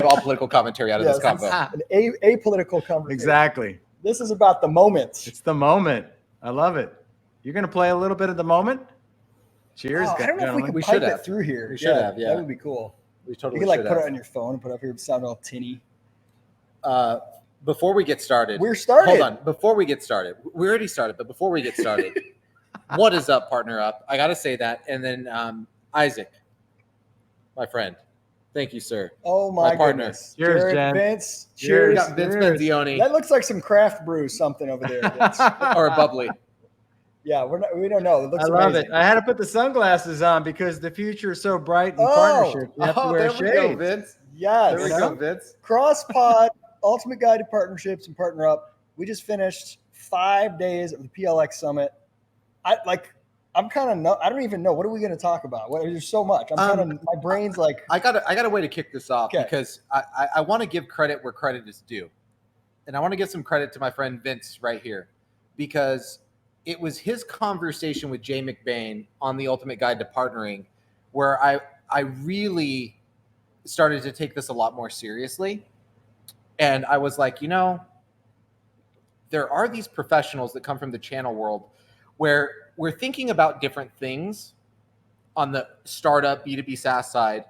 all political commentary out of this convo. An apolitical conversation. Exactly. This is about the moment. It's the moment. I love it. You're going to play a little bit of the moment? Cheers, I don't know if we can pipe it through here. We should have, yeah. That would be cool. We totally you could should put have. it on your phone and put it up here. It sound all tinny. Before we get started. We're started. Hold on. Before we get started. We already started, but before we get started, what is up, Partner Up? I got to say that. And then Isaac, my friend. Thank you, sir. Oh, my partner. goodness. Cheers, Jared, Jen. Vince. Cheers. Cheers. Vince Menzione. That looks like some craft brew something over there, Vince. Or a bubbly. Yeah, we don't know. It looks I love amazing. it. I had to put the sunglasses on because the future is so bright in partnership. You have to wear there we go, shades. Vince. Yes. There we go, Vince. CrossPod, Ultimate Guide to Partnerships and Partner Up. We just finished 5 days of the PLX Summit. I don't even know. What are we going to talk about? There's so much. My brain's like. I got a way to kick this off because I want to give credit where credit is due. And I want to give some credit to my friend Vince right here because it was his conversation with Jay McBain on the Ultimate Guide to Partnering where I really started to take this a lot more seriously. And I was like, there are these professionals that come from the channel world where we're thinking about different things on the startup B2B SaaS side,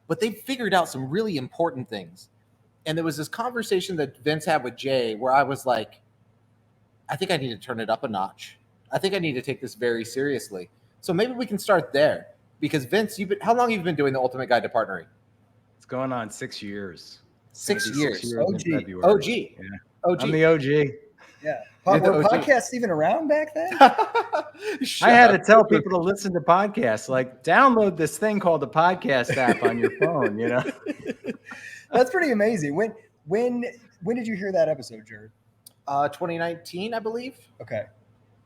but they've figured out some really important things. And there was this conversation that Vince had with Jay where I was like, I think I need to turn it up a notch. I think I need to take this very seriously. So maybe we can start there because Vince, how long have you been doing the Ultimate Guide to Partnering? It's going on 6 years. 6 years. OG. Yeah. OG. I'm the OG. Yeah. You're the Were OG. podcasts even around back then? I had to tell people to listen to podcasts, like download this thing called the podcast app on your phone, That's pretty amazing. When did you hear that episode, Jared? 2019, I believe. Okay.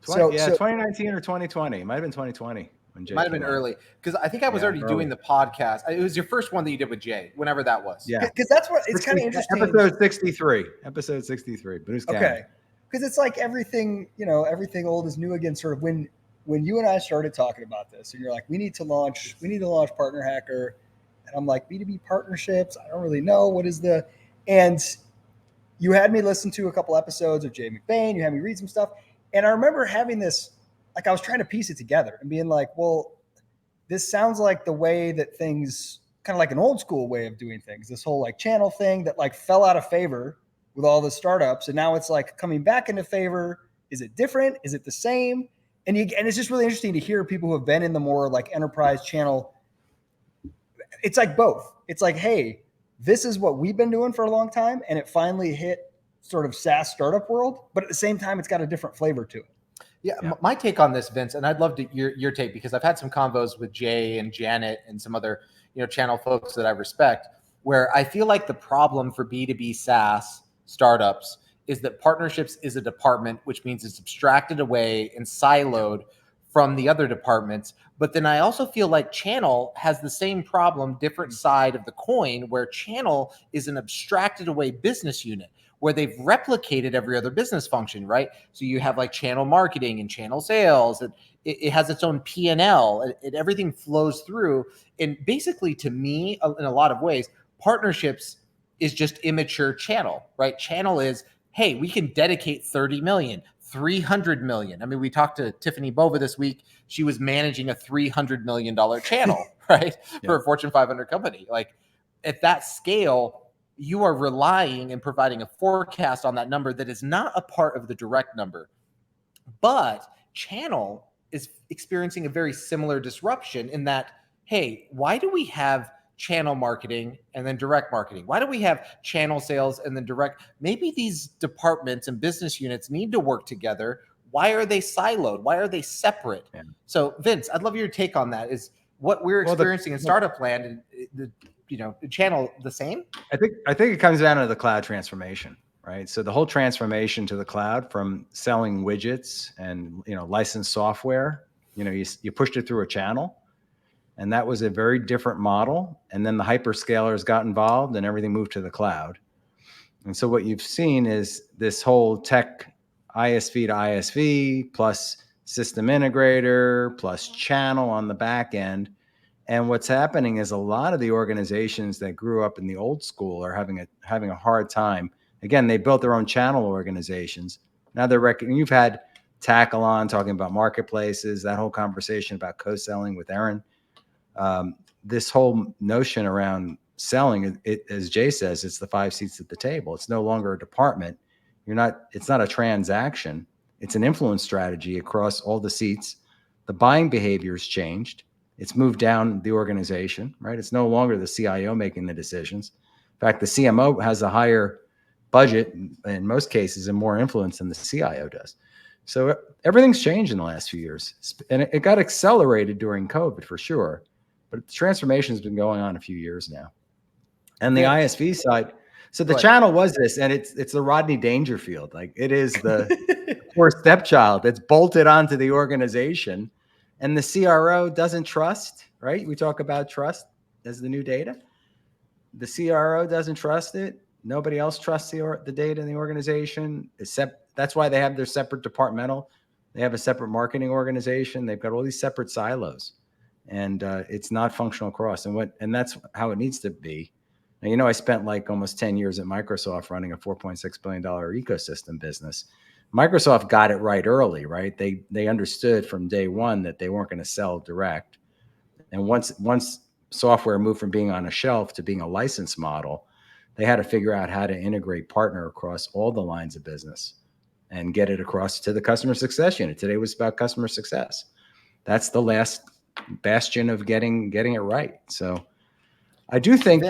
2019 or 2020. It might have been 2020. When Jay Might have been early because I think I was already doing the podcast. It was your first one that you did with Jay, whenever that was. Yeah. Because that's what it's kind of interesting. Episode 63, but who's counting? Okay. Because it's like everything old is new again. Sort of when you and I started talking about this, and you're like, we need to launch Partner Hacker, and I'm like, B2B partnerships. I don't really know what is and you had me listen to a couple episodes of Jay McBain. You had me read some stuff, and I remember having this. Like I was trying to piece it together and being like, well, this sounds like the way that things kind of like an old school way of doing things, this whole like channel thing that like fell out of favor with all the startups. And now it's like coming back into favor. Is it different? Is it the same? And it's just really interesting to hear people who have been in the more like enterprise channel. It's like both. It's like, hey, this is what we've been doing for a long time. And it finally hit sort of SaaS startup world, but at the same time, it's got a different flavor to it. Yeah, my take on this, Vince, and I'd love to your take because I've had some convos with Jay and Janet and some other channel folks that I respect, where I feel like the problem for B2B SaaS startups is that partnerships is a department, which means it's abstracted away and siloed from the other departments. But then I also feel like channel has the same problem, different side of the coin, where channel is an abstracted away business unit, where they've replicated every other business function, right? So you have like channel marketing and channel sales. It has its own P&L. Everything flows through. And basically, to me, in a lot of ways, partnerships is just immature channel, right? Channel is, hey, we can dedicate 30 million, 300 million. I mean, we talked to Tiffany Bova this week. She was managing a $300 million channel, right? For a Fortune 500 company. Like at that scale, you are relying and providing a forecast on that number that is not a part of the direct number. But channel is experiencing a very similar disruption in that, hey, why do we have channel marketing and then direct marketing? Why do we have channel sales and then direct? Maybe these departments and business units need to work together. Why are they siloed? Why are they separate? Yeah. So Vince, I'd love your take on that. Is what we're experiencing in startup land and the channel the same? I think it comes down to the cloud transformation, right? So the whole transformation to the cloud from selling widgets and licensed software, you pushed it through a channel, and that was a very different model. And then the hyperscalers got involved, and everything moved to the cloud. And so what you've seen is this whole tech ISV to ISV plus system integrator plus channel on the back end. And what's happening is a lot of the organizations that grew up in the old school are having a hard time. Again, they built their own channel organizations. Now you've had Tackle on talking about marketplaces, that whole conversation about co-selling with Aaron. This whole notion around selling, as Jay says, it's the 5 seats at the table. It's no longer a department. It's not a transaction. It's an influence strategy across all the seats. The buying behavior has changed. It's moved down the organization, right? It's no longer the CIO making the decisions. In fact, the CMO has a higher budget in most cases and more influence than the CIO does. So everything's changed in the last few years. And it got accelerated during COVID for sure. But the transformation has been going on a few years now. And the ISV side, so the channel was this, and it's the Rodney Dangerfield. Like it is the poor stepchild that's bolted onto the organization. And the CRO doesn't trust, right? We talk about trust as the new data. The CRO doesn't trust it. Nobody else trusts the data in the organization, except that's why they have their separate departmental. They have a separate marketing organization. They've got all these separate silos, and it's not functional across. And that's how it needs to be. Now, I spent like almost 10 years at Microsoft running a $4.6 billion ecosystem business. Microsoft got it right early, right? They understood from day one that they weren't going to sell direct. And once software moved from being on a shelf to being a license model, they had to figure out how to integrate partner across all the lines of business and get it across to the customer success unit. Today was about customer success. That's the last bastion of getting it right. So I do think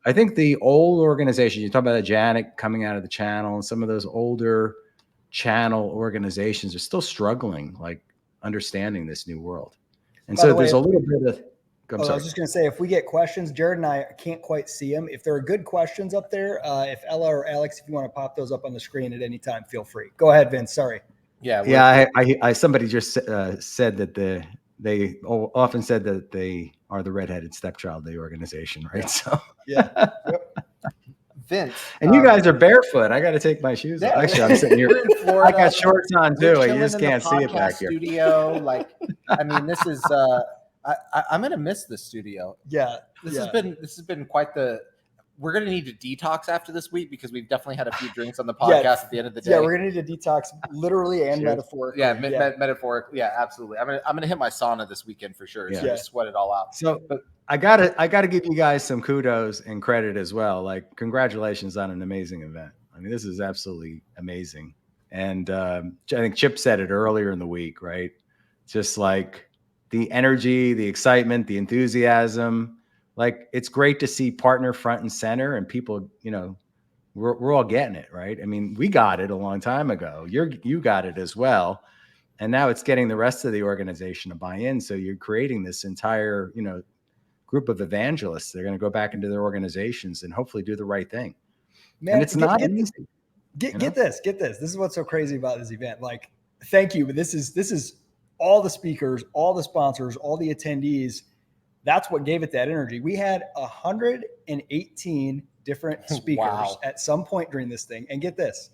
I think the old organizations, you talk about Janet coming out of the channel, and some of those older channel organizations are still struggling, like understanding this new world. And so there's a little bit of, I was just going to say, if we get questions, Jared and I can't quite see them. If there are good questions up there, if Ella or Alex, if you want to pop those up on the screen at any time, feel free. Go ahead, Vince. Sorry. Yeah. I somebody just said that they often said that they are the redheaded stepchild of the organization, right? So yeah. Vince. And you guys are barefoot. I got to take my shoes off. Actually, I'm sitting here. I got shorts on too. You just can't see it back here. Studio, like, I mean, this is. I'm gonna miss this studio. Yeah, this has been quite the. We're gonna need to detox after this week because we've definitely had a few drinks on the podcast at the end of the day. Yeah, we're gonna need to detox literally and metaphorically. Yeah, metaphorically. Yeah, absolutely. I'm gonna hit my sauna this weekend for sure. So just sweat it all out. So, but I gotta give you guys some kudos and credit as well. Like, congratulations on an amazing event. I mean, this is absolutely amazing. And I think Chip said it earlier in the week, right? Just like the energy, the excitement, the enthusiasm. Like, it's great to see partner front and center, and people, we're all getting it, right? I mean, we got it a long time ago. You got it as well. And now it's getting the rest of the organization to buy in. So you're creating this entire, group of evangelists. They're going to go back into their organizations and hopefully do the right thing. Man, and it's not easy. Get this. This is what's so crazy about this event. Like, thank you, but this is all the speakers, all the sponsors, all the attendees. That's what gave it that energy. We had 118 different speakers at some point during this thing. And get this,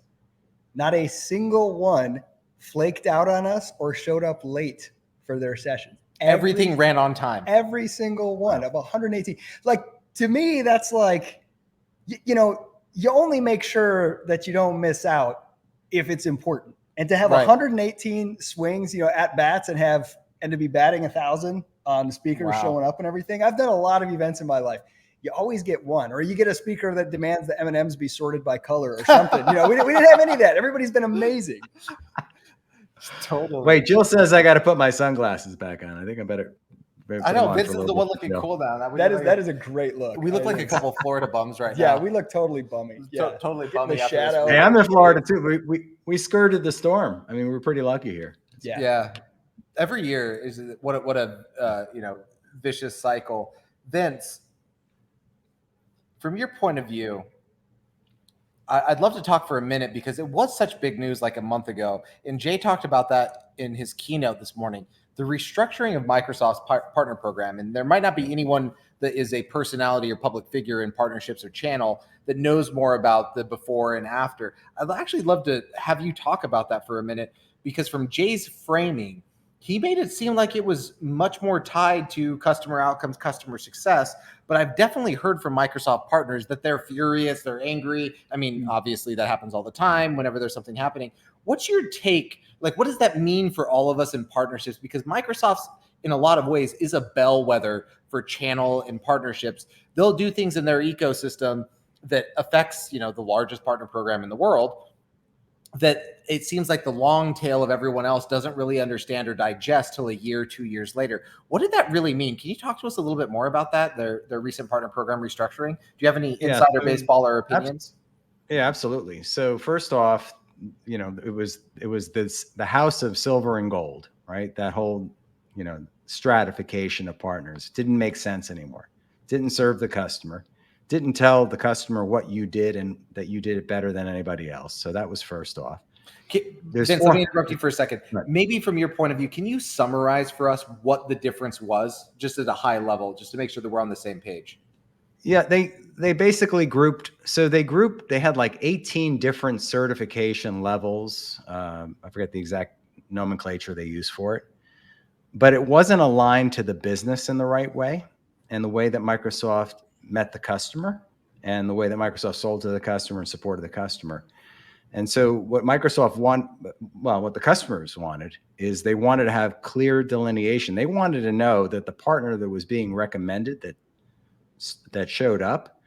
not a single one flaked out on us or showed up late for their session. Everything ran on time. Every single one of 118. Like, to me, that's like, you only make sure that you don't miss out if it's important. And to have 118 swings, at bats and to be batting 1,000 on the speakers showing up and everything. I've done a lot of events in my life. You always get one, or you get a speaker that demands the M&Ms be sorted by color or something. We didn't have any of that. Everybody's been amazing. Totally. Wait, Jill says I got to put my sunglasses back on. I think I better. I know Vince is the one looking cool now. That is a great look. We look like a couple Florida bums right now. Yeah, we look totally bummy. Yeah, totally bummy. The shadow. Hey, I'm in Florida too. We skirted the storm. I mean, we're pretty lucky here. Yeah. Every year is what a vicious cycle. Vince, from your point of view, I'd love to talk for a minute because it was such big news like a month ago, and Jay talked about that in his keynote this morning. The restructuring of Microsoft's partner program, and there might not be anyone that is a personality or public figure in partnerships or channel that knows more about the before and after. I'd actually love to have you talk about that for a minute, because from Jay's framing, he made it seem like it was much more tied to customer outcomes, customer success. But I've definitely heard from Microsoft partners that they're furious, they're angry. I mean, obviously that happens all the time whenever there's something happening. What's your take? Like, what does that mean for all of us in partnerships? Because Microsoft's, in a lot of ways, is a bellwether for channel and partnerships. They'll do things in their ecosystem that affects, the largest partner program in the world, that it seems like the long tail of everyone else doesn't really understand or digest till a year, 2 years later. What did that really mean? Can you talk to us a little bit more about that, their recent partner program restructuring? Do you have any insider baseball or opinions? Yeah, absolutely. So first off, it was the house of silver and gold, right? That whole, stratification of partners didn't make sense anymore. Didn't serve the customer. Didn't tell the customer what you did and that you did it better than anybody else. So that was first off. Vince, let me interrupt you for a second. Right. Maybe from your point of view, can you summarize for us what the difference was, just at a high level, just to make sure that we're on the same page? Yeah, they basically grouped. So they had like 18 different certification levels. I forget the exact nomenclature they use for it, but it wasn't aligned to the business in the right way and the way that Microsoft met the customer and the way that Microsoft sold to the customer and supported the customer. And so what what the customers wanted is they wanted to have clear delineation. They wanted to know that the partner that was being recommended that showed up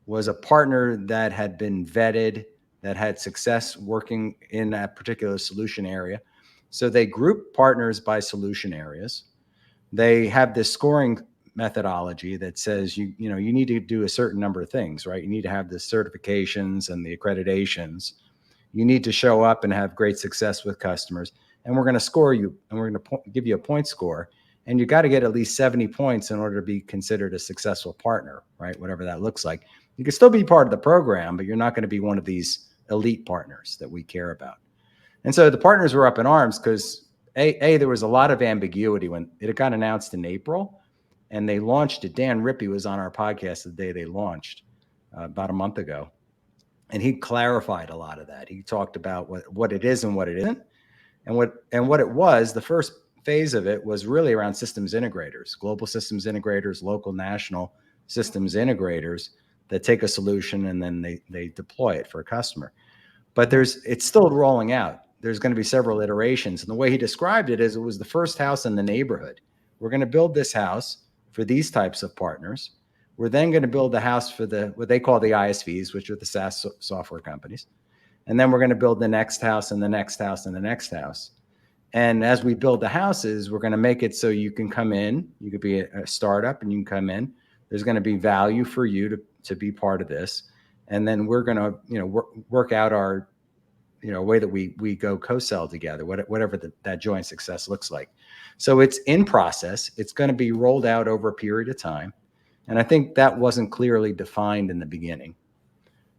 was a partner that had been vetted, that had success working in that particular solution area. So they group partners by solution areas. They have this scoring methodology that says you need to do a certain number of things, right? You need to have the certifications and the accreditations. You need to show up and have great success with customers. And we're going to score you, and we're going to give you a point score. And you got to get at least 70 points in order to be considered a successful partner, right? Whatever that looks like. You can still be part of the program, but you're not going to be one of these elite partners that we care about. And so the partners were up in arms because there was a lot of ambiguity when it got announced in April, and they launched it. Dan Rippey was on our podcast the day they launched about a month ago. And he clarified a lot of that. He talked about what it is and what it isn't. And what it was, the first phase of it was really around systems integrators, global systems integrators, local, national systems integrators that take a solution and then they deploy it for a customer. But it's still rolling out. There's going to be several iterations. And the way he described it is it was the first house in the neighborhood. We're going to build this house for these types of partners. We're then going to build the house for what they call the ISVs, which are the SaaS software companies. And then we're going to build the next house and the next house and the next house. And as we build the houses, we're going to make it so you can come in. You could be a startup and you can come in. There's going to be value for you to be part of this. And then we're going to, work out our, way that we go co-sell together, whatever that joint success looks like. So it's in process. It's going to be rolled out over a period of time. And I think that wasn't clearly defined in the beginning.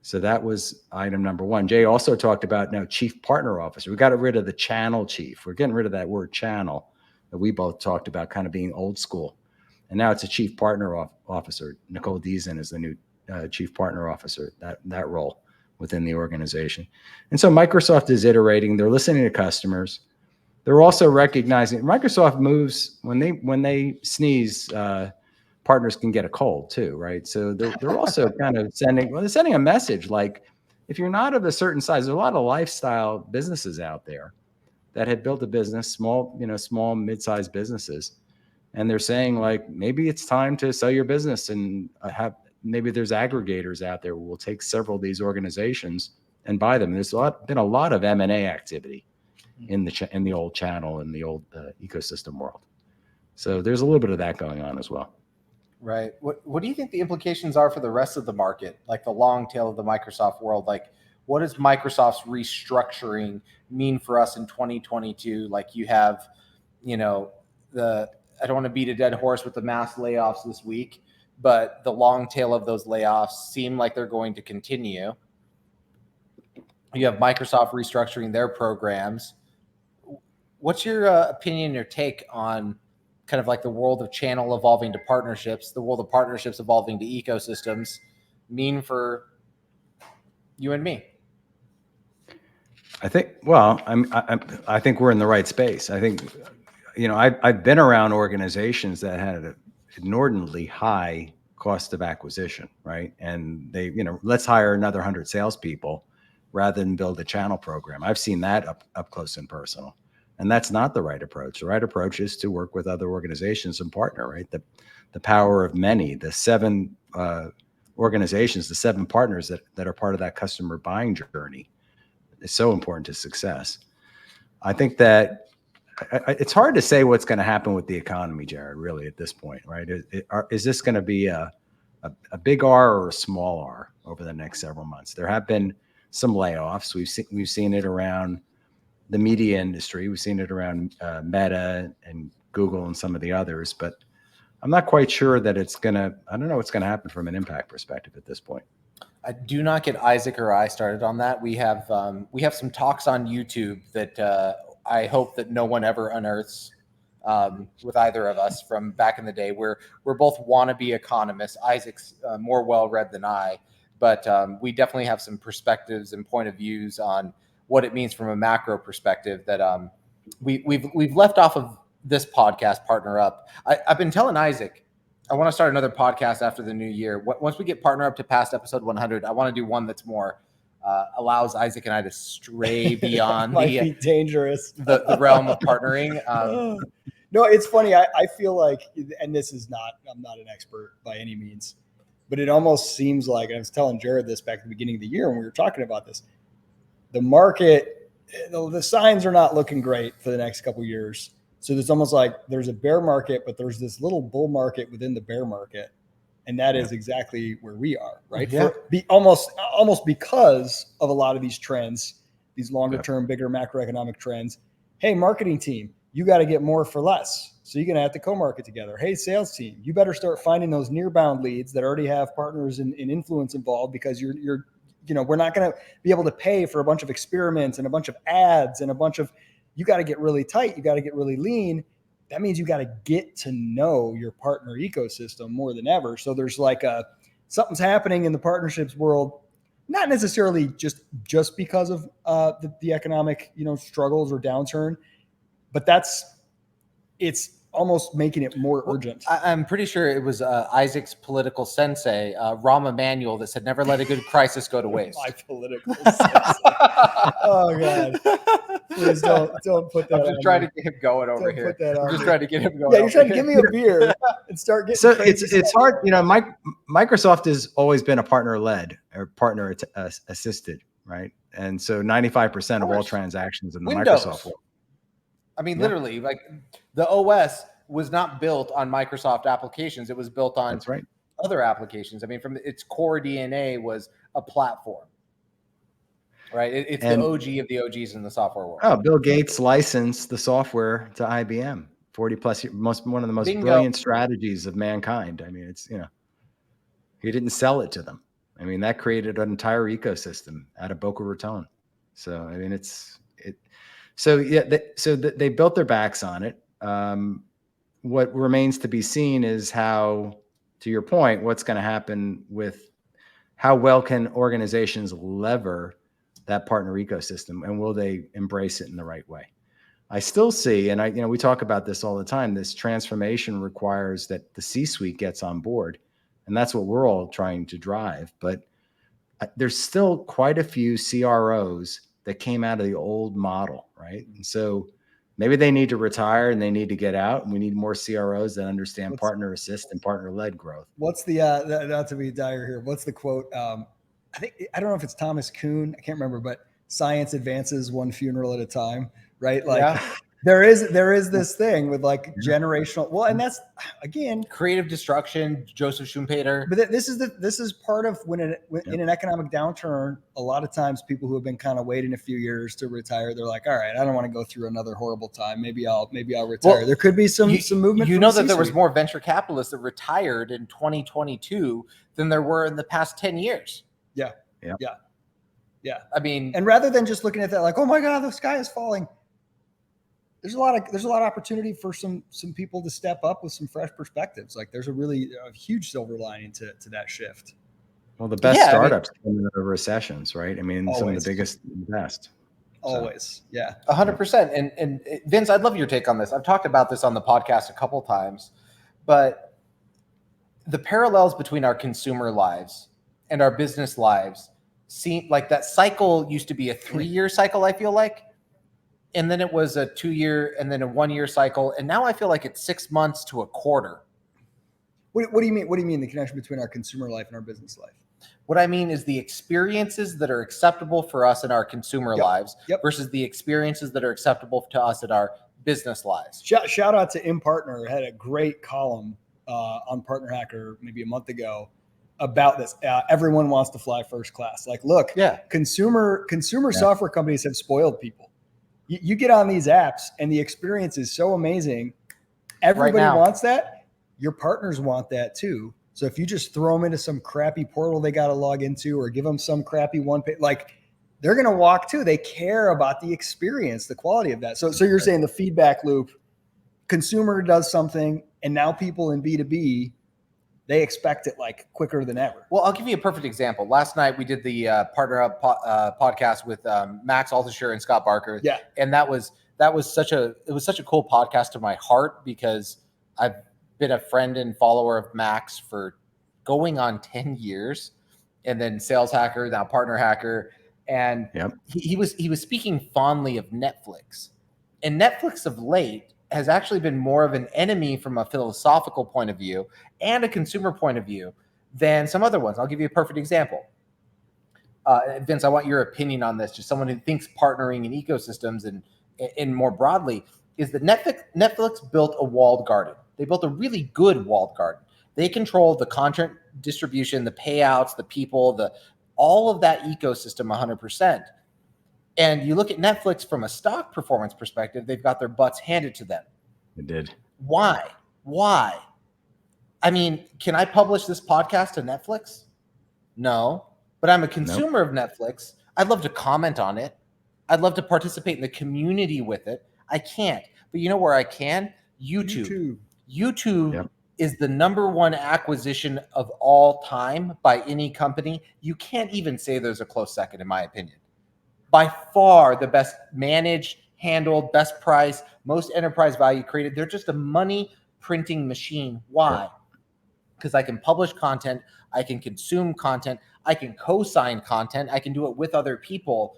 So that was item number one. Jay also talked about now chief partner officer. We got rid of the channel chief. We're getting rid of that word channel that we both talked about kind of being old school. And now it's a chief partner officer. Nicole Deason is the new chief partner officer, that role within the organization. And so Microsoft is iterating. They're listening to customers. They're also recognizing Microsoft moves when they sneeze. Partners can get a cold too, right? So they're also kind of sending a message like, if you're not of a certain size, there's a lot of lifestyle businesses out there that had built a business, small, mid-sized businesses, and they're saying like, maybe it's time to sell your business and maybe there's aggregators out there who will take several of these organizations and buy them. There's been a lot of M&A activity in the old channel and the old ecosystem world. So there's a little bit of that going on as well. Right. What do you think the implications are for the rest of the market, like the long tail of the Microsoft world? Like, what does Microsoft's restructuring mean for us in 2022? Like, you have, I don't want to beat a dead horse with the mass layoffs this week, but the long tail of those layoffs seem like they're going to continue. You have Microsoft restructuring their programs. What's your opinion or take on kind of like the world of channel evolving to partnerships, the world of partnerships evolving to ecosystems mean for you and me? I think, I think we're in the right space. I think I've been around organizations that had an inordinately high cost of acquisition, right? And they, let's hire another 100 salespeople rather than build a channel program. I've seen that up close and personal. And that's not the right approach. The right approach is to work with other organizations and partner, right? The power of many, the 7 organizations, the 7 partners that are part of that customer buying journey is so important to success. I think that it's hard to say what's going to happen with the economy, Jared, really at this point, right? Is this going to be a big R or a small R over the next several months? There have been some layoffs. We've seen it around the media industry. We've seen it around Meta and Google and some of the others, but I'm not quite sure that I don't know what's going to happen from an impact perspective at this point. I do not get Isaac or I started on that. We have some talks on YouTube that I hope that no one ever unearths with either of us from back in the day. We're both wannabe economists. Isaac's more well-read than I, but we definitely have some perspectives and point of views on what it means from a macro perspective that we've left off of this podcast, Partner Up. I've been telling Isaac, I want to start another podcast after the new year. Once we get Partner Up to past episode 100, I want to do one that's more allows Isaac and I to stray beyond be dangerous. the realm of partnering. No, it's funny. I feel like, and I'm not an expert by any means, but it almost seems like, and I was telling Jared this back at the beginning of the year when we were talking about this, the market, the signs are not looking great for the next couple of years. So there's almost like there's a bear market, but there's this little bull market within the bear market. And that is exactly where we are, right? Yeah. Almost because of a lot of these trends, these longer term, bigger macroeconomic trends. Hey, marketing team, you got to get more for less. So you're going to have to co-market together. Hey, sales team, you better start finding those near-bound leads that already have partners in influence involved, because we're not going to be able to pay for a bunch of experiments and a bunch of ads and you got to get really tight. You got to get really lean. That means you got to get to know your partner ecosystem more than ever. So there's something's happening in the partnerships world, not necessarily just because of the economic, struggles or downturn, but it's almost making it more urgent. I'm pretty sure it was Isaac's political sensei, Rahm Emanuel, that said, never let a good crisis go to waste. My political sensei. Oh, God. Please don't put that. I'm just trying to get him going over here. I'm just trying to get him going. Yeah, you're trying to give me a beer and start getting. So it's hard. Microsoft has always been a partner-led or partner assisted, right? And so 95% of all transactions in the Windows. Microsoft world. I mean, literally, like the OS was not built on Microsoft applications. It was built on other applications. I mean, from its core DNA was a platform, right? It's the OG of the OGs in the software world. Oh, Bill Gates licensed the software to IBM, 40 plus years, one of the most brilliant strategies of mankind. I mean, it's, he didn't sell it to them. I mean, that created an entire ecosystem out of Boca Raton. So, I mean, they built their backs on it. What remains to be seen is how, to your point, what's going to happen with how well can organizations lever that partner ecosystem, and will they embrace it in the right way? I still see, and we talk about this all the time, this transformation requires that the C-suite gets on board, and that's what we're all trying to drive. But there's still quite a few CROs that came out of the old model, right? And so maybe they need to retire and they need to get out, and we need more CROs that understand partner assist and partner-led growth. What's the, not to be dire here, what's the quote? I don't know if it's Thomas Kuhn, I can't remember, but science advances one funeral at a time, right? There is this thing with generational, well, and that's again creative destruction. Joseph Schumpeter. But this is part of when in an economic downturn, a lot of times people who have been kind of waiting a few years to retire, they're like, all right, I don't want to go through another horrible time. Maybe I'll retire. Well, there could be some movement. That there was more venture capitalists that retired in 2022 than there were in the past 10 years. Yeah. I mean, and rather than just looking at that like, oh my God, the sky is falling. There's a lot of opportunity for some people to step up with some fresh perspectives. Like there's a huge silver lining to that shift. Well, the best startups come out of recessions, right? I mean, always. Some of the biggest and best. Always. Yeah. 100%. And Vince, I'd love your take on this. I've talked about this on the podcast a couple times, but the parallels between our consumer lives and our business lives seem like that cycle used to be a 3-year cycle, I feel like. And then it was a 2-year and then a 1-year cycle. And now I feel like it's 6 months to a quarter. What do you mean? What do you mean the connection between our consumer life and our business life? What I mean is the experiences that are acceptable for us in our consumer lives versus the experiences that are acceptable to us in our business lives. Shout out to ImPartner. Had a great column on Partner Hacker maybe a month ago about this. Everyone wants to fly first class. Like, look, consumer software companies have spoiled people. You get on these apps and the experience is so amazing. Everybody wants that. Your partners want that too. So if you just throw them into some crappy portal they got to log into or give them some crappy one page, like they're going to walk too. They care about the experience, the quality of that. So you're saying the feedback loop, consumer does something and now people in B2B, they expect it like quicker than ever. Well, I'll give you a perfect example. Last night we did the PartnerUp podcast with Max Altucher and Scott Barker. Yeah. And that was such a cool podcast to my heart because I've been a friend and follower of Max for going on 10 years and then Sales Hacker, now Partner Hacker. And he was speaking fondly of Netflix. And Netflix of late has actually been more of an enemy from a philosophical point of view and a consumer point of view than some other ones. I'll give you a perfect example. Vince, I want your opinion on this. Just someone who thinks partnering in ecosystems and more broadly is that Netflix built a walled garden. They built a really good walled garden. They control the content distribution, the payouts, the people, all of that ecosystem 100%. And you look at Netflix from a stock performance perspective, they've got their butts handed to them. They did. Why? I mean, can I publish this podcast to Netflix? No, but I'm a consumer of Netflix. I'd love to comment on it. I'd love to participate in the community with it. I can't. But you know where I can? YouTube is the number one acquisition of all time by any company. You can't even say there's a close second, in my opinion. By far the best managed, handled, best price, most enterprise value created. They're just a money printing machine. Why? Because I can publish content, I can consume content, I can co-sign content, I can do it with other people.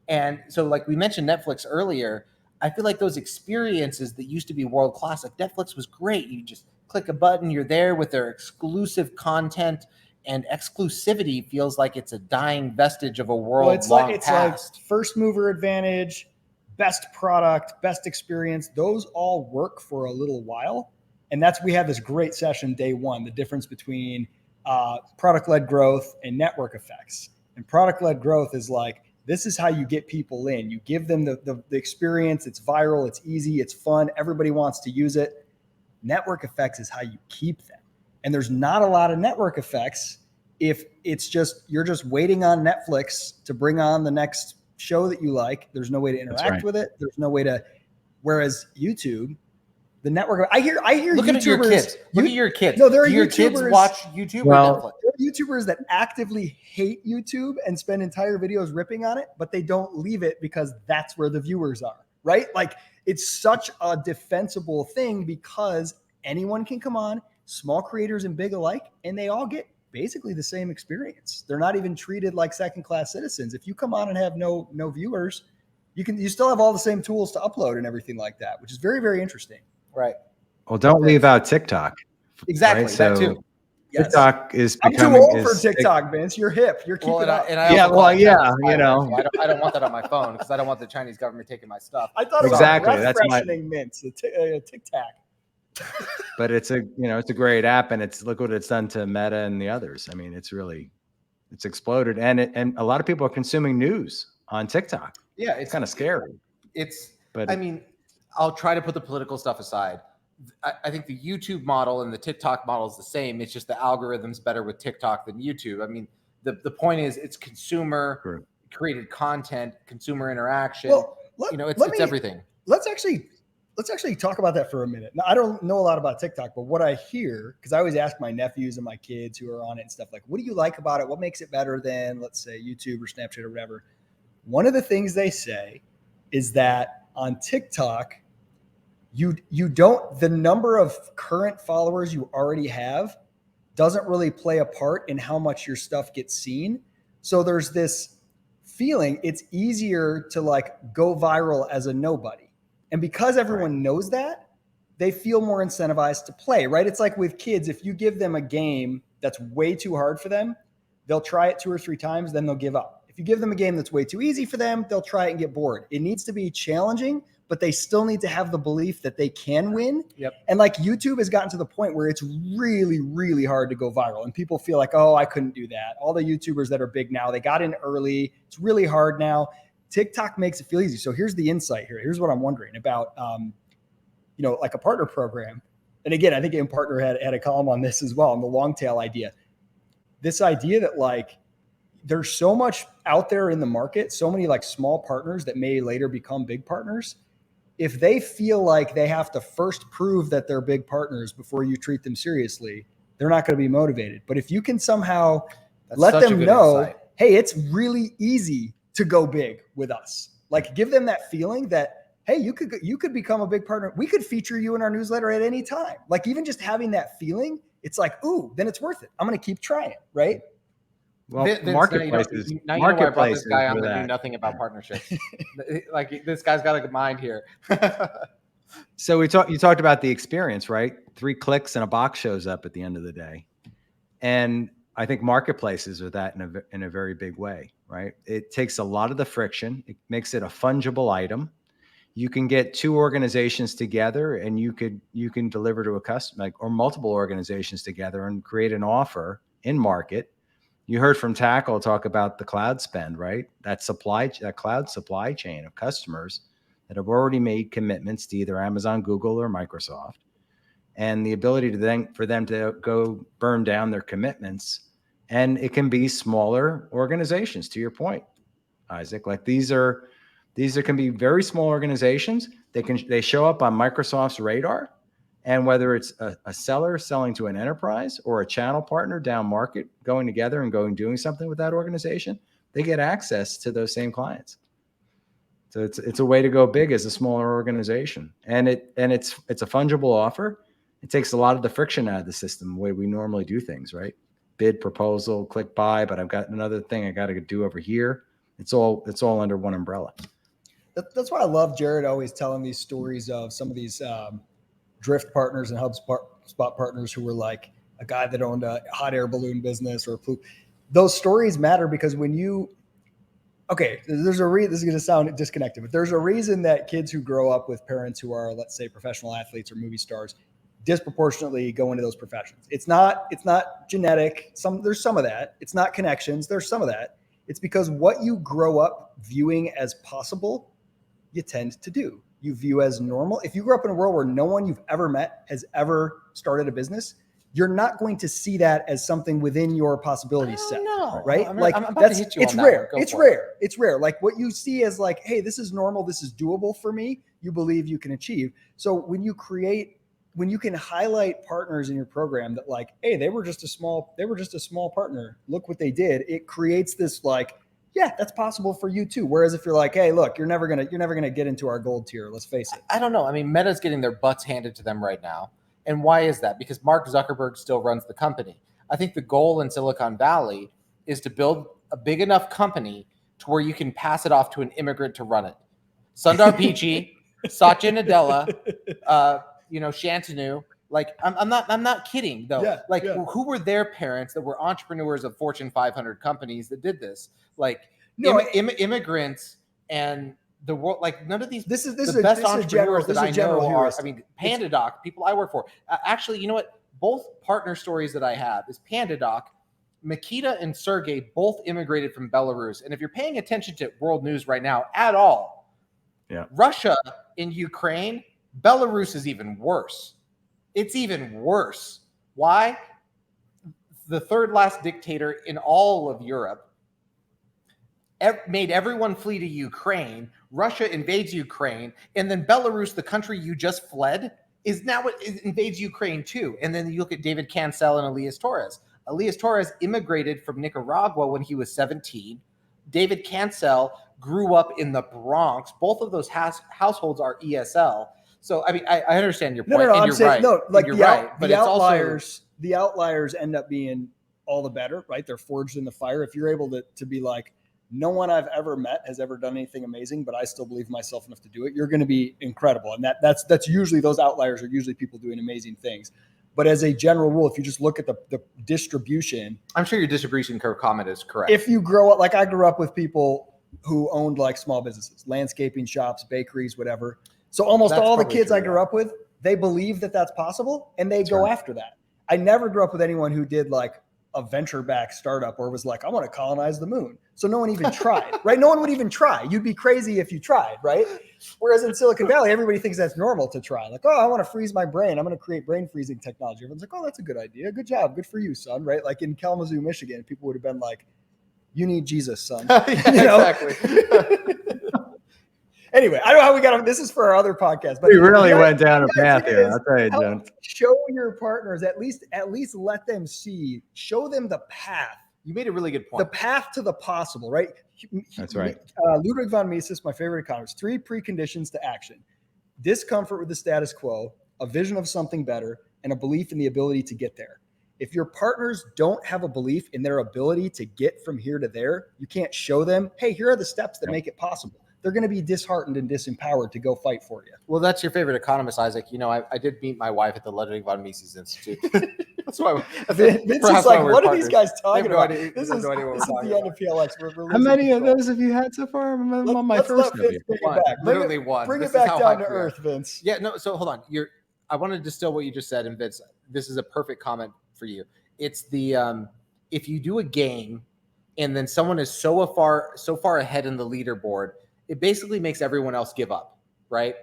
And so like we mentioned Netflix earlier, I feel like those experiences that used to be world-class, like Netflix was great. You just click a button, you're there with their exclusive content, and exclusivity feels like it's a dying vestige of a world it's long like past. First mover advantage, best product, best experience. Those all work for a little while. And we have this great session day one, the difference between product-led growth and network effects. And product-led growth is like, this is how you get people in. You give them the experience. It's viral. It's easy. It's fun. Everybody wants to use it. Network effects is how you keep them. And there's not a lot of network effects if you're just waiting on Netflix to bring on the next show that you like. There's no way to interact with it. There's no way to. Whereas YouTube, the network. I hear. Look YouTubers, at your kids. Look at your kids. No, there are Do your YouTubers, kids watch YouTube or Netflix? There are YouTubers that actively hate YouTube and spend entire videos ripping on it, but they don't leave it because that's where the viewers are, right? Like it's such a defensible thing because anyone can come on, small creators and big alike, and they all get basically the same experience. They're not even treated like second-class citizens. If you come on and have no viewers, you still have all the same tools to upload and everything like that, which is very, very interesting. Right. Well, don't leave out TikTok. Exactly. Right? That too. Yes. TikTok is becoming. I'm too old for TikTok, Vince. You're hip. You're keeping up. You know. I don't want that on my phone because I don't want the Chinese government taking my stuff. I thought exactly. About That's freshening mints, TikTok. But it's a great app, and look what it's done to Meta and the others. I mean, it's exploded, and a lot of people are consuming news on TikTok. Yeah, it's kind of scary. I mean, I'll try to put the political stuff aside. I think the YouTube model and the TikTok model is the same. It's just the algorithm's better with TikTok than YouTube. I mean, the point is it's consumer created content, consumer interaction. Well, it's everything. Let's actually talk about that for a minute. Now, I don't know a lot about TikTok, but what I hear, because I always ask my nephews and my kids who are on it and stuff like, what do you like about it? What makes it better than, let's say, YouTube or Snapchat or whatever? One of the things they say is that on TikTok, you don't, the number of current followers you already have doesn't really play a part in how much your stuff gets seen. So there's this feeling it's easier to like go viral as a nobody. And because everyone knows that, they feel more incentivized to play, right? It's like with kids, if you give them a game that's way too hard for them, they'll try it 2 or 3 times, then they'll give up. If you give them a game that's way too easy for them, they'll try it and get bored. It needs to be challenging, but they still need to have the belief that they can win. Yep. And like YouTube has gotten to the point where it's really, really hard to go viral. And people feel like, oh, I couldn't do that. All the YouTubers that are big now, they got in early. It's really hard now. TikTok makes it feel easy. So here's the insight here. Here's what I'm wondering about, like a partner program. And again, I think In Partner had a column on this as well, on the long tail idea. This idea that like, there's so much out there in the market, so many like small partners that may later become big partners. If they feel like they have to first prove that they're big partners before you treat them seriously, they're not going to be motivated. But if you can somehow let them know, insight. Hey, it's really easy to go big with us. Like give them that feeling that, hey, you could become a big partner. We could feature you in our newsletter at any time. Like even just having that feeling, it's like, ooh, then it's worth it. I'm going to keep trying, right? Well, marketplaces. Now you know why I brought this guy on that knew nothing about partnerships. Like this guy's got a good mind here. So you talked about the experience, right? 3 clicks and a box shows up at the end of the day, and I think marketplaces are that in a very big way, right? It takes a lot of the friction. It makes it a fungible item. You can get 2 organizations together, and you can deliver to a customer, or multiple organizations together, and create an offer in market. You heard from Tackle talk about the cloud spend, right? That cloud supply chain of customers that have already made commitments to either Amazon, Google, or Microsoft, and the ability for them to go burn down their commitments. And it can be smaller organizations, to your point, Isaac. Like these can be very small organizations. They show up on Microsoft's radar. And whether it's a seller selling to an enterprise or a channel partner down market going together and doing something with that organization, they get access to those same clients. So it's a way to go big as a smaller organization, and it's a fungible offer. It takes a lot of the friction out of the system, the way we normally do things, right? Bid, proposal, click buy, but I've got another thing I got to do over here. It's all under one umbrella. That's why I love Jared always telling these stories of some of these Drift partners and HubSpot partners who were like a guy that owned a hot air balloon business or those stories matter because when there's a reason, this is going to sound disconnected, but there's a reason that kids who grow up with parents who are, let's say, professional athletes or movie stars disproportionately go into those professions. It's not genetic. There's some of that. It's not connections. There's some of that. It's because what you grow up viewing as possible, you tend to do. You view as normal. If you grew up in a world where no one you've ever met has ever started a business, you're not going to see that as something within your possibility set, right? I'm about to hit you it's on rare. That it's rare. It's rare. Like what you see as like, hey, this is normal. This is doable for me. You believe you can achieve. So when you can highlight partners in your program that like, hey, they were just a small partner. Look what they did. It creates this like, yeah, that's possible for you too. Whereas if you're like, hey, look, you're never gonna get into our gold tier. Let's face it. I don't know. I mean, Meta's getting their butts handed to them right now. And why is that? Because Mark Zuckerberg still runs the company. I think the goal in Silicon Valley is to build a big enough company to where you can pass it off to an immigrant to run it. Sundar Pichai, Satya Nadella, Shantanu. Like I'm not kidding though. Yeah, who were their parents that were entrepreneurs of Fortune 500 companies that did this? Like immigrants and the world, like none of these. This is the best entrepreneurs that I know are. I mean, PandaDoc, people I work for. Actually, you know what? Both partner stories that I have is PandaDoc. Makita and Sergey both immigrated from Belarus, and if you're paying attention to world news right now at all, Russia in Ukraine, Belarus is even worse. It's even worse. Why? The third last dictator in all of Europe made everyone flee to Ukraine. Russia invades Ukraine, and then Belarus, the country you just fled, invades Ukraine too. And then you look at David Cancel and Elias Torres. Elias Torres immigrated from Nicaragua when he was 17. David Cancel grew up in the Bronx. Both of those households are ESL. So, I mean, I understand your point. No, and I'm you're saying, right. no, like you're the, right. But the it's outliers, the outliers end up being all the better, right? They're forged in the fire. If you're able to be like, no one I've ever met has ever done anything amazing, but I still believe myself enough to do it, you're going to be incredible. And that's usually, those outliers are usually people doing amazing things. But as a general rule, if you just look at the distribution, I'm sure your distribution curve comment is correct. if you grow up, like I grew up with people who owned like small businesses, landscaping shops, bakeries, whatever. So almost all the kids I grew up with, they believe that that's possible and they go after that. I never grew up with anyone who did like a venture-backed startup or was like, I want to colonize the moon. So no one even tried, right? No one would even try. You'd be crazy if you tried, right? Whereas in Silicon Valley, everybody thinks that's normal to try. Like, oh, I want to freeze my brain. I'm going to create brain freezing technology. Everyone's like, oh, that's a good idea. Good job. Good for you, son, right? Like in Kalamazoo, Michigan, people would have been like, you need Jesus, son. Exactly. Anyway, I don't know how we got on. This is for our other podcast, but we really went down a path here. I'll tell you, John. Show your partners, at least let them see, show them the path. You made a really good point. The path to the possible, right? That's right. Ludwig von Mises, my favorite economist, 3 preconditions to action: discomfort with the status quo, a vision of something better, and a belief in the ability to get there. If your partners don't have a belief in their ability to get from here to there, you can't show them, hey, here are the steps that make it possible. They're going to be disheartened and disempowered to go fight for you. Well, that's your favorite economist, Isaac. You know, I did meet my wife at the Ludwig von Mises Institute. That's why. Vince is like, what are these guys talking about? This is the end of PLX. How many of those have you had so far? I'm on my first of you. Literally one. Bring it back down to earth, Vince. Yeah, no, so hold on. I want to distill what you just said, and Vince, this is a perfect comment for you. It's the if you do a game and then someone is so far ahead in the leaderboard, it basically makes everyone else give up, right?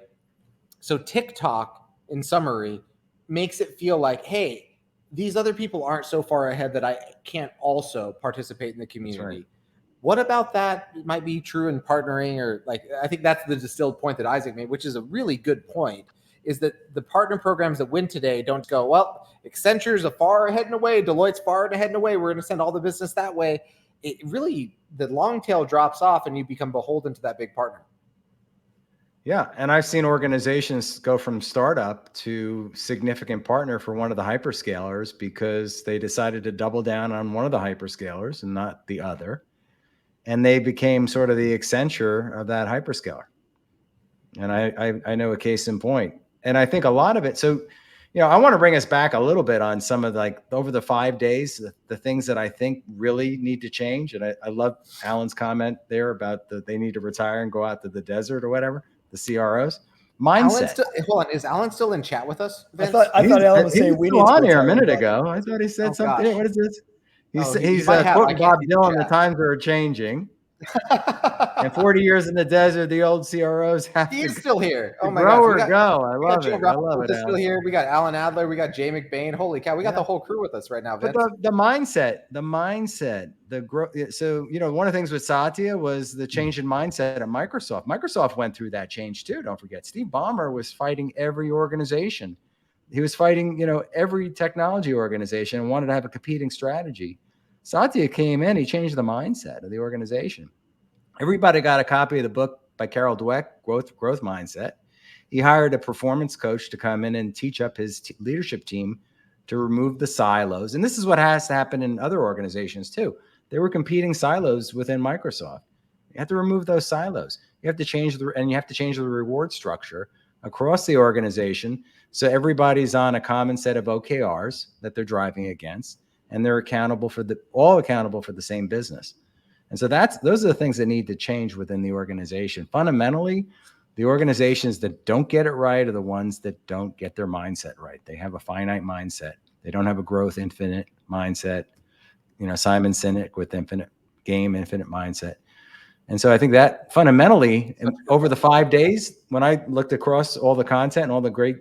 So TikTok, in summary, makes it feel like, hey, these other people aren't so far ahead that I can't also participate in the community. Right. What about that might be true in partnering, or like, I think that's the distilled point that Isaac made, which is a really good point, is that the partner programs that win today don't go, well, Accenture's a far ahead and away, Deloitte's far ahead and away, we're going to send all the business that way. It really, the long tail drops off and you become beholden to that big partner. Yeah. And I've seen organizations go from startup to significant partner for one of the hyperscalers because they decided to double down on one of the hyperscalers and not the other. And they became sort of the Accenture of that hyperscaler. And I know a case in point. And I think a lot of it, so, you know, I want to bring us back a little bit on some of like over the 5 days, the things that I think really need to change. And I love Alan's comment there about they need to retire and go out to the desert or whatever, the CROs. Mindset. Hold on, is Alan still in chat with us, Vince? I thought Alan was saying we need to on here a minute ago. I thought he said something. Gosh. What is this? He's quoting Bob Dylan, the times are changing. And 40 years in the desert, the old CROs have He's still here. Oh my gosh. Go. I love it. I love it. Still here. We got Alan Adler. We got Jay McBain. Holy cow. We got the whole crew with us right now, Vince. But the mindset, the growth. So, you know, one of the things with Satya was the change in mindset at Microsoft. Microsoft went through that change too. Don't forget, Steve Ballmer was fighting every organization. He was fighting, you know, every technology organization and wanted to have a competing strategy. Satya came in, he changed the mindset of the organization. Everybody got a copy of the book by Carol Dweck, Growth Mindset. He hired a performance coach to come in and teach up his leadership team to remove the silos. And this is what has to happen in other organizations too. There were competing silos within Microsoft. You have to remove those silos. You have to change the reward structure across the organization so everybody's on a common set of OKRs that they're driving against. And they're all accountable for the same business. And so those are the things that need to change within the organization. Fundamentally, the organizations that don't get it right are the ones that don't get their mindset right. They have a finite mindset. They don't have a growth infinite mindset. You know, Simon Sinek with infinite mindset. And so I think that fundamentally, over the 5 days, when I looked across all the content and all the great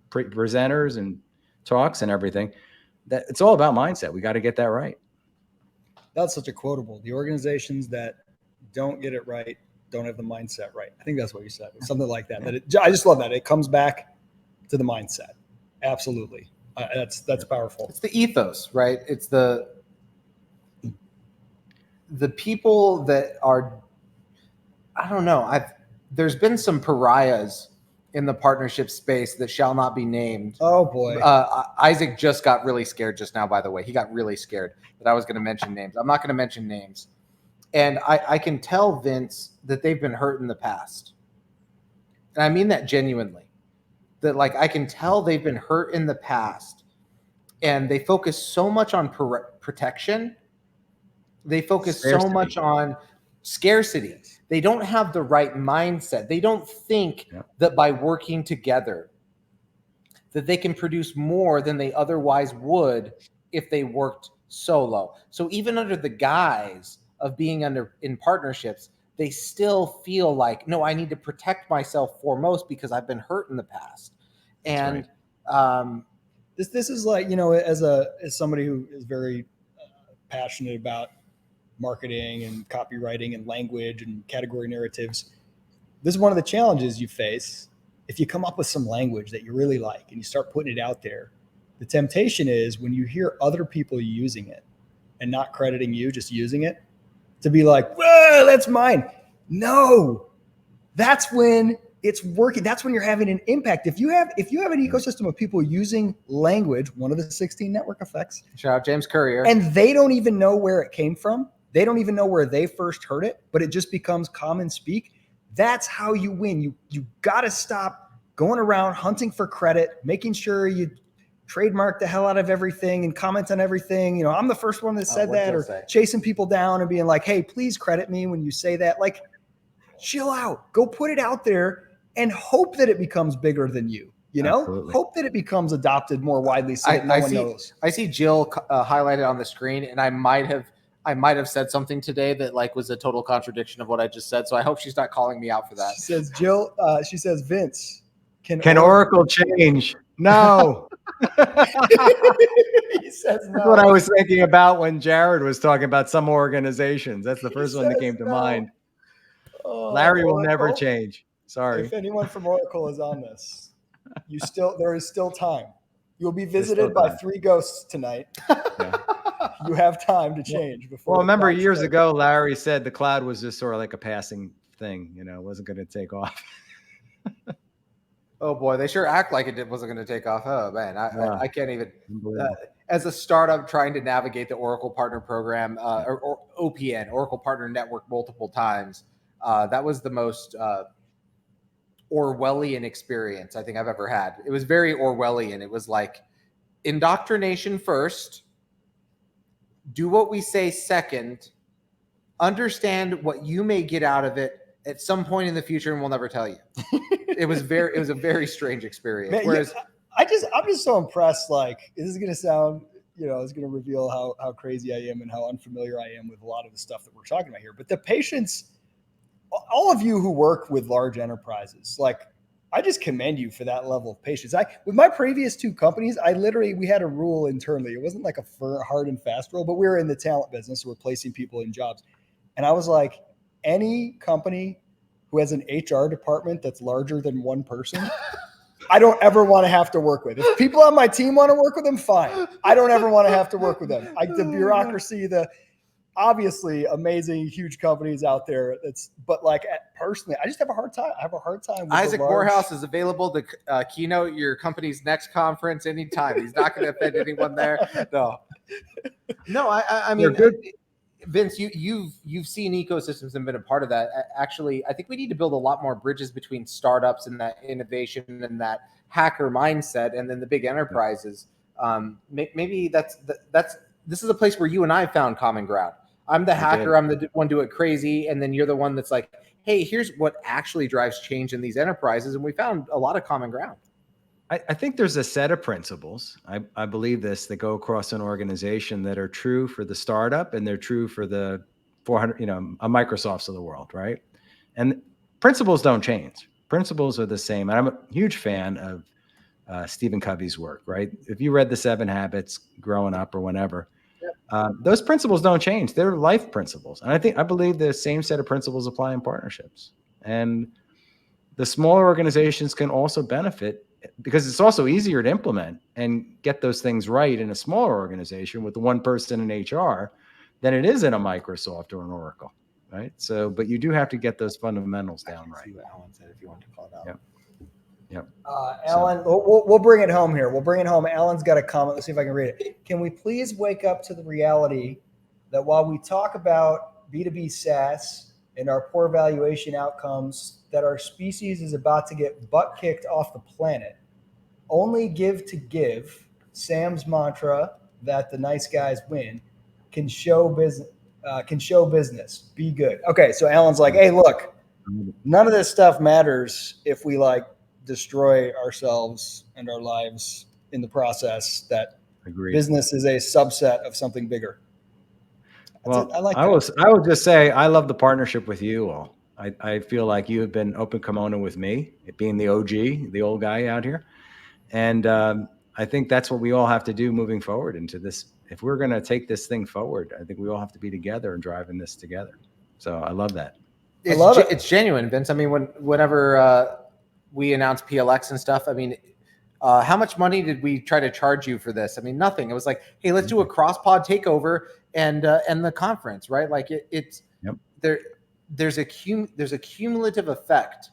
presenters and talks and everything, that it's all about mindset. We got to get that right. That's such a quotable. The organizations that don't get it right don't have the mindset right. I think that's what you said. It's something like that. I just love that. It comes back to the mindset. Absolutely. That's powerful. It's the ethos, right? It's the people that are I don't know. There's been some pariahs in the partnership space that shall not be named. Oh boy. Isaac just got really scared just now, by the way. He got really scared that I was going to mention names. I'm not going to mention names. And I can tell, Vince, that they've been hurt in the past. And I mean that genuinely. That, like, I can tell they've been hurt in the past. And they focus so much on protection. They focus so much on scarcity. They don't have the right mindset. They don't think that by working together that they can produce more than they otherwise would if they worked solo. So even under the guise of being in partnerships, they still feel like, no, I need to protect myself foremost because I've been hurt in the past. And this is like, as somebody who is very passionate about marketing and copywriting and language and category narratives, this is one of the challenges you face. If you come up with some language that you really like and you start putting it out there, the temptation is when you hear other people using it and not crediting you, just using it, to be like, whoa, that's mine. No, that's when it's working. That's when you're having an impact. If you have an ecosystem of people using language, one of the 16 network effects. Shout out James Courier. And they don't even know where it came from. They don't even know where they first heard it, but it just becomes common speak. That's how you win. You got to stop going around hunting for credit, making sure you trademark the hell out of everything and comment on everything. I'm the first one that said that, or chasing people down and being like, hey, please credit me when you say that. Like, chill out. Go put it out there and hope that it becomes bigger than you. Absolutely. Hope that it becomes adopted more widely so that no one knows. I see Jill highlighted on the screen, and I might have said something today that was a total contradiction of what I just said. So I hope she's not calling me out for that. She says, Jill, she says, Vince, can Oracle change? No. He says no. That's what I was thinking about when Jared was talking about some organizations. That's the first one that came to mind. Oh, Larry Oracle will never change. Sorry. If anyone from Oracle is on this, there is still time. You'll be visited by 3 ghosts tonight. Yeah. You have time to change before. Well, remember years ago, Larry said the cloud was just sort of like a passing thing. It wasn't going to take off. Oh boy, they sure act like it wasn't going to take off. Oh man, I can't even. As a startup trying to navigate the Oracle Partner Program or OPN, Oracle Partner Network, multiple times, that was the most Orwellian experience I think I've ever had. It was very Orwellian. It was like indoctrination first, do what we say second, understand what you may get out of it at some point in the future, and we'll never tell you. It was a very strange experience. Man, whereas I'm just so impressed. Like, this is going to sound, it's going to reveal how crazy I am and how unfamiliar I am with a lot of the stuff that we're talking about here. But the patience, all of you who work with large enterprises, like, I just commend you for that level of patience. With my previous 2 companies, we had a rule internally. It wasn't like a hard and fast rule, but we were in the talent business. So we're placing people in jobs. And I was like, any company who has an HR department that's larger than one person, I don't ever want to have to work with. If people on my team want to work with them, fine. I don't ever want to have to work with them. The bureaucracy, the obviously amazing, huge companies out there. But personally, I just have a hard time. I have a hard time with Isaac Morehouse is available to keynote your company's next conference anytime. He's not going to offend anyone there. No, I mean, Vince, you've seen ecosystems and been a part of that. Actually, I think we need to build a lot more bridges between startups and that innovation and that hacker mindset, and then the big enterprises. Maybe this is a place where you and I found common ground. I'm the hacker. I'm the one doing it crazy, and then you're the one that's like, hey, here's what actually drives change in these enterprises, and we found a lot of common ground. I think there's a set of principles. I believe this that go across an organization that are true for the startup and they're true for the 400, a Microsofts of the world, right? And principles don't change. Principles are the same. And I'm a huge fan of Stephen Covey's work, right? If you read The 7 Habits growing up or whenever, those principles don't change. They're life principles. And I believe the same set of principles apply in partnerships. And the smaller organizations can also benefit because it's also easier to implement and get those things right in a smaller organization with the one person in HR than it is in a Microsoft or an Oracle. right? So, but you do have to get those fundamentals down right. See what Alan said if you want to call it out. Yep. Yep. Alan, we'll bring it home here. We'll bring it home. Alan's got a comment. Let's see if I can read it. Can we please wake up to the reality that while we talk about B2B SaaS and our poor valuation outcomes, that our species is about to get butt kicked off the planet? Only give to give, Sam's mantra that the nice guys win, can show business. Be good. Okay, so Alan's like, hey, look, none of this stuff matters if we like destroy ourselves and our lives in the process. That Agreed. Business is a subset of something bigger. Well, I like I will just say I love the partnership with you all. I feel like you have been open kimono with me, being the OG, the old guy out here. And I think that's what we all have to do moving forward into this. If we're going to take this thing forward, I think we all have to be together and driving this together. So I love that. It's genuine, Vince. I mean, whenever we announced PLX and stuff, I mean, how much money did we try to charge you for this? I mean, nothing. It was like, hey, let's do a cross-pod takeover and the conference, right? Like it's yep. There's a cumulative effect,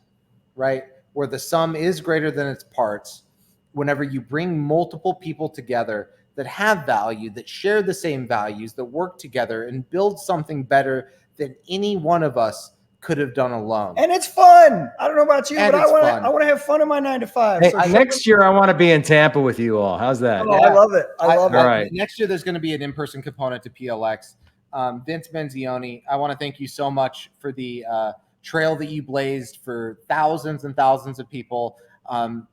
right? Where the sum is greater than its parts. Whenever you bring multiple people together that have value, that share the same values, that work together and build something better than any one of us could have done alone. And it's fun. I don't know about you, but I want to have fun in my 9 to 5. Hey, so next year I want to be in Tampa with you all. How's that? Oh, yeah. I love it. I love it. All right. Next year there's going to be an in-person component to PLX. Vince Menzione, I want to thank you so much for the trail that you blazed for thousands and thousands of people,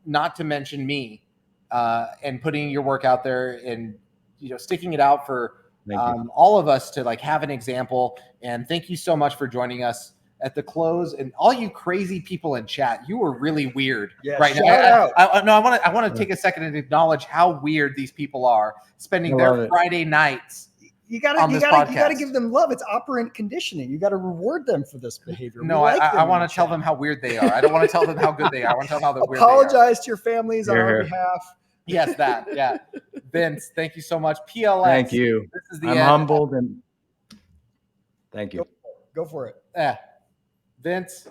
not to mention me, and putting your work out there and sticking it out for all of us to like have an example. And thank you so much for joining us at the close, and all you crazy people in chat, you were really weird right now. I want to take a second and acknowledge how weird these people are spending their Friday nights. You gotta give them love. It's operant conditioning. You got to reward them for this behavior. No, I want to tell them how weird they are. I don't want to tell them how good they are. I want to tell them how weird they are. Apologize to your families on our behalf. Yes, that. Yeah, Vince, thank you so much. PLX. Thank you. This is the I'm end. humbled and thank you. Go for it. Yeah. Vince,